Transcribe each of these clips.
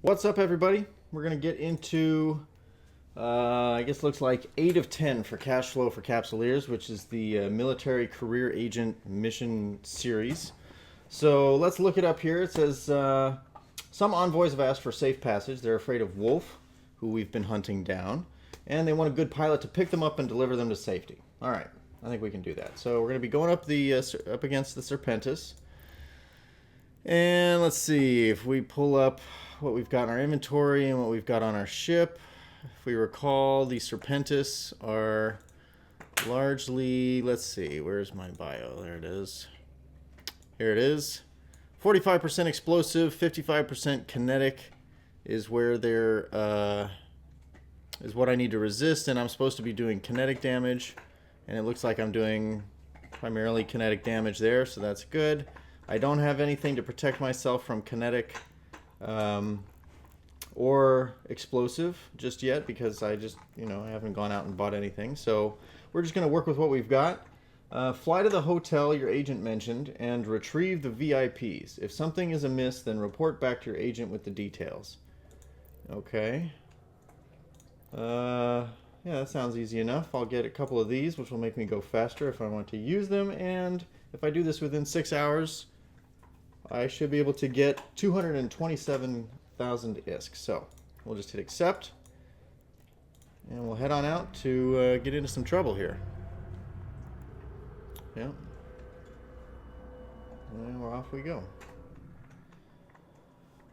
What's up, everybody? We're going to get into, I guess looks like 8 of 10 for cash flow for Capsuleers, which is the military career agent mission series. So let's look it up here. It says, some envoys have asked for safe passage. They're afraid of Wolf, who we've been hunting down, and they want a good pilot to pick them up and deliver them to safety. All right, I think we can do that. So we're going to be going up up against the Serpentis. And let's see if we pull up what we've got in our inventory and what we've got on our ship. If we recall, the Serpentis are largely, let's see, where's my bio? There it is. Here it is. 45% explosive, 55% kinetic is where they're, is what I need to resist, and I'm supposed to be doing kinetic damage, and it looks like I'm doing primarily kinetic damage there, so that's good. I don't have anything to protect myself from kinetic or explosive just yet because I just, I haven't gone out and bought anything. So we're just going to work with what we've got. Fly to the hotel your agent mentioned and retrieve the VIPs. If something is amiss, then report back to your agent with the details. Okay. Yeah, that sounds easy enough. I'll get a couple of these, which will make me go faster if I want to use them. And if I do this within 6 hours, I should be able to get 227,000 ISK. So we'll just hit accept, and we'll head on out to get into some trouble here. Yeah. And we're off we go.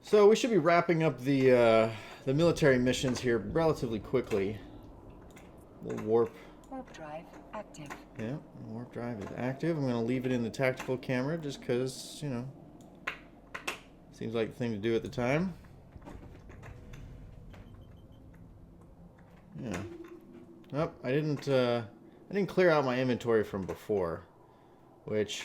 So we should be wrapping up the military missions here relatively quickly. We'll warp. Warp drive active. Yeah, warp drive is active. I'm going to leave it in the tactical camera just because, seems like the thing to do at the time. Yeah. Nope, I didn't clear out my inventory from before, which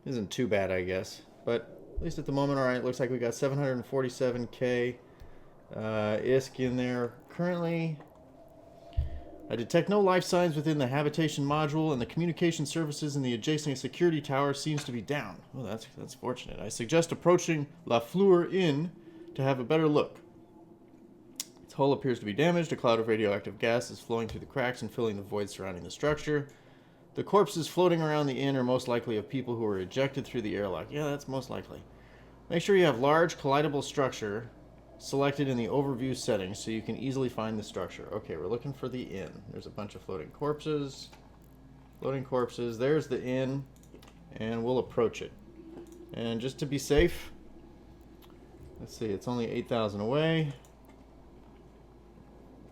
isn't too bad, I guess. But at least at the moment, all right, it looks like we got 747k ISK in there currently. I detect no life signs within the habitation module, and the communication services in the adjacent security tower seems to be down. Oh, that's fortunate. I suggest approaching La Fleur Inn to have a better look. Its hull appears to be damaged. A cloud of radioactive gas is flowing through the cracks and filling the void surrounding the structure. The corpses floating around the inn are most likely of people who were ejected through the airlock. Yeah, that's most likely. Make sure you have large collidable structure selected in the overview settings so you can easily find the structure. Okay, we're looking for the inn. There's a bunch of floating corpses. Floating corpses. There's the inn, and we'll approach it. And just to be safe, let's see, it's only 8,000 away.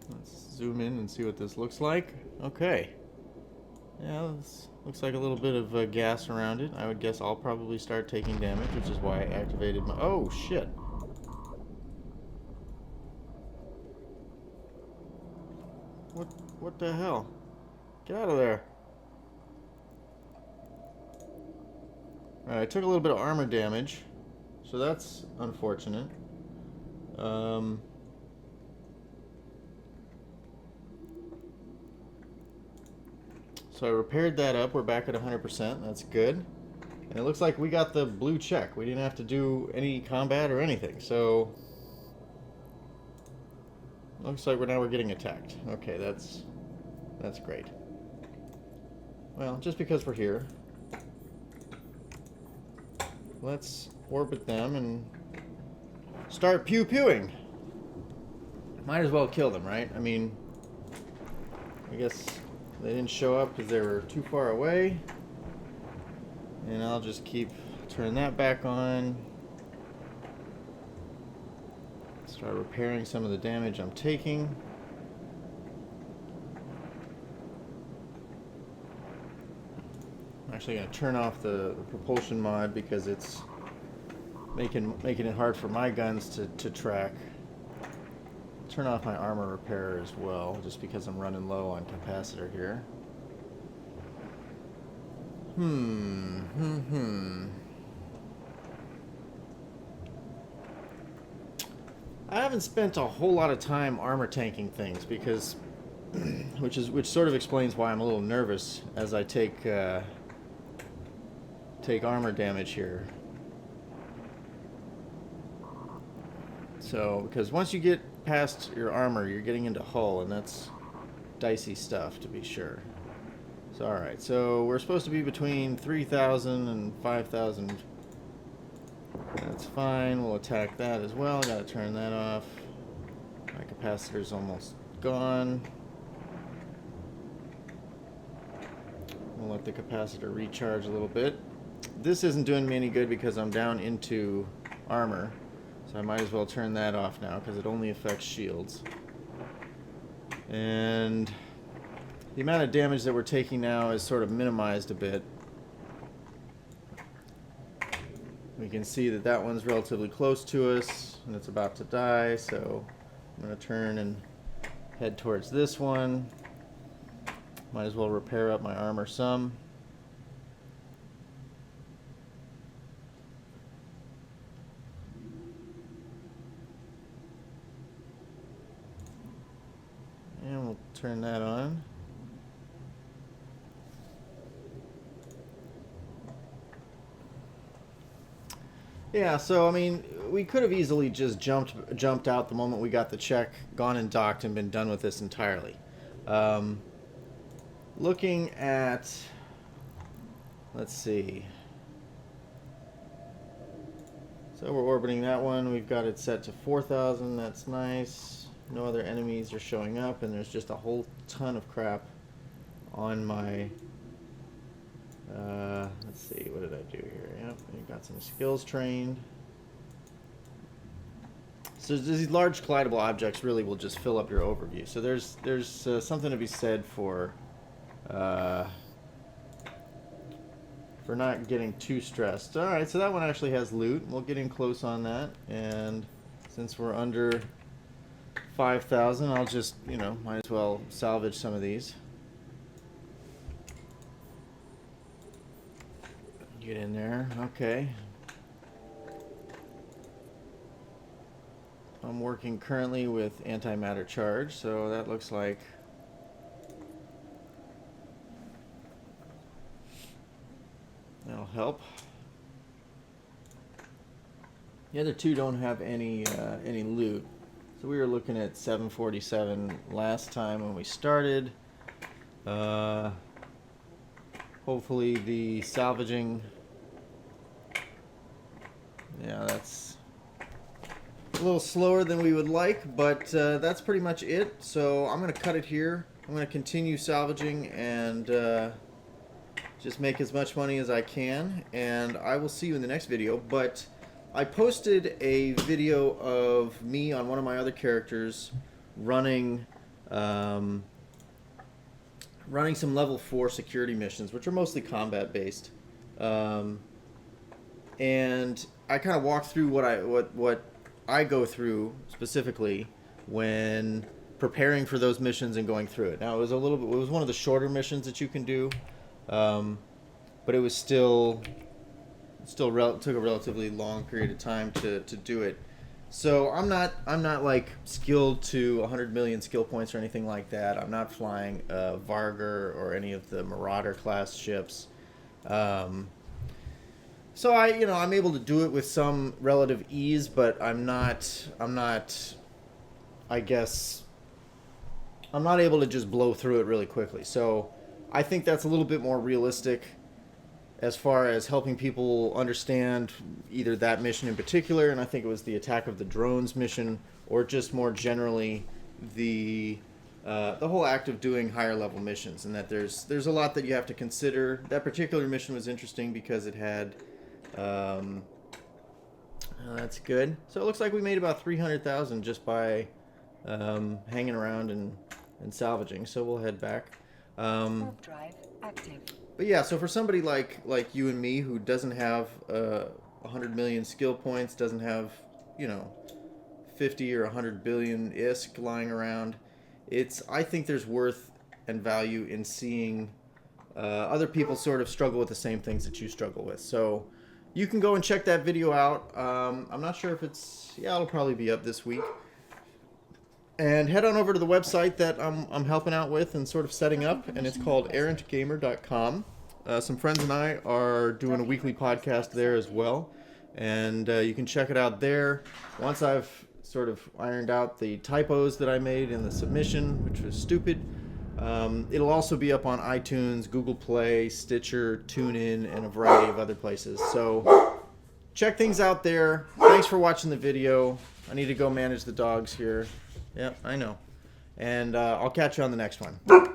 Let's zoom in and see what this looks like. Okay. Yeah, this looks like a little bit of gas around it. I would guess I'll probably start taking damage, which is why I activated my... Oh, shit. What the hell? Get out of there. Alright, I took a little bit of armor damage, so that's unfortunate. So I repaired that up. We're back at 100%. That's good. And it looks like we got the blue check. We didn't have to do any combat or anything, so... Looks like we're getting attacked. Okay, that's great. Well, just because we're here, let's orbit them and start pew-pewing. Might as well kill them, right? I mean, I guess they didn't show up because they were too far away. And I'll just keep turning that back on. Start repairing some of the damage I'm taking. I'm actually going to turn off the propulsion mod because it's making it hard for my guns to track. Turn off my armor repair as well, just because I'm running low on capacitor here. I haven't spent a whole lot of time armor tanking things because, which sort of explains why I'm a little nervous as I take armor damage here. So, because once you get past your armor, you're getting into hull, and that's dicey stuff, to be sure. So, alright, so we're supposed to be between 3,000 and 5,000. That's fine, we'll attack that as well. Gotta turn that off. My capacitor's almost gone. We'll let the capacitor recharge a little bit. This isn't doing me any good because I'm down into armor. So I might as well turn that off now because it only affects shields. And the amount of damage that we're taking now is sort of minimized a bit. We can see that that one's relatively close to us and it's about to die, so I'm going to turn and head towards this one. Might as well repair up my armor some. And we'll turn that on. Yeah, so I mean, we could have easily just jumped out the moment we got the check, gone and docked, and been done with this entirely. Looking at, let's see. So we're orbiting that one. We've got it set to 4,000. That's nice. No other enemies are showing up, and there's just a whole ton of crap on my. Let's see. What did I do here? Yep, we got some skills trained. So these large collidable objects really will just fill up your overview. So there's something to be said for not getting too stressed. All right, so that one actually has loot. We'll get in close on that, and since we're under 5,000, I'll just, you know, might as well salvage some of these. Get in there. Okay. I'm working currently with antimatter charge, so that looks like that'll help. The other two don't have any loot. So we were looking at 747 last time when we started. Hopefully the salvaging, yeah, that's a little slower than we would like, but that's pretty much it. So I'm going to cut it here. I'm going to continue salvaging and just make as much money as I can, and I will see you in the next video. But I posted a video of me on one of my other characters running some level 4 security missions, which are mostly combat based, and I kind of walked through what I go through specifically when preparing for those missions and going through it. Now it was one of the shorter missions that you can do, but it was still took a relatively long period of time to do it. So I'm not like skilled to 100 million skill points or anything like that. I'm not flying Varger or any of the Marauder class ships. So I'm able to do it with some relative ease, but I'm not I guess I'm not able to just blow through it really quickly. So I think that's a little bit more realistic as far as helping people understand either that mission in particular, and I think it was the attack of the drones mission, or just more generally the whole act of doing higher level missions, and that there's a lot that you have to consider. That particular mission was interesting because it had that's good. So it looks like we made about 300,000 just by hanging around and salvaging. So we'll head back. Warp drive active. But yeah, so for somebody like you and me who doesn't have 100 million skill points, doesn't have, 50 or 100 billion ISK lying around, I think there's worth and value in seeing other people sort of struggle with the same things that you struggle with. So you can go and check that video out. I'm not sure if it'll probably be up this week. And head on over to the website that I'm helping out with and sort of setting up, and it's called errantgamer.com. Some friends and I are doing a weekly podcast there as well, and you can check it out there. Once I've sort of ironed out the typos that I made in the submission, which was stupid. It'll also be up on iTunes, Google Play, Stitcher, TuneIn, and a variety of other places. So check things out there. Thanks for watching the video. I need to go manage the dogs here. Yep, I know. And I'll catch you on the next one.